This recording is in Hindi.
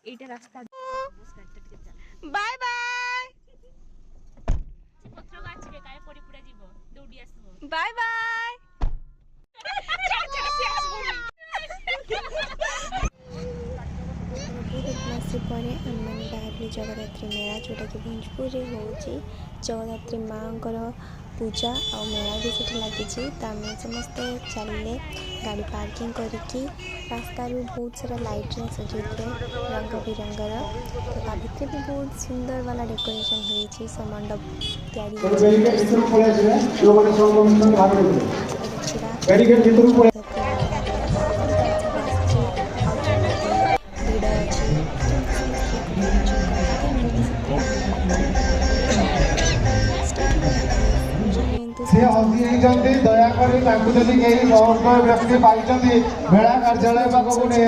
এইটা রাস্তা বাই বাই পত্র গাছরে কায় পড়ি পুরা জীব দৌড়ি আসবো বাই বাই मास पर आम मैंने बाहर जगद्धात्री मेला जोटा कि भंजपुर होची जगद्धात्री माँ पूजा आ मेला भी से लगी तो आम समस्ते चलिए गाड़ी पार्किंग करके रास्ता बहुत सारा लाइट सजे रंग बिरंगर तो ता भर भी बहुत सुंदर वाला डेकोरेशन होती से मंडप से हसी दयाकों व्यक्ति पाई मेला कार्यालय पाखक नहीं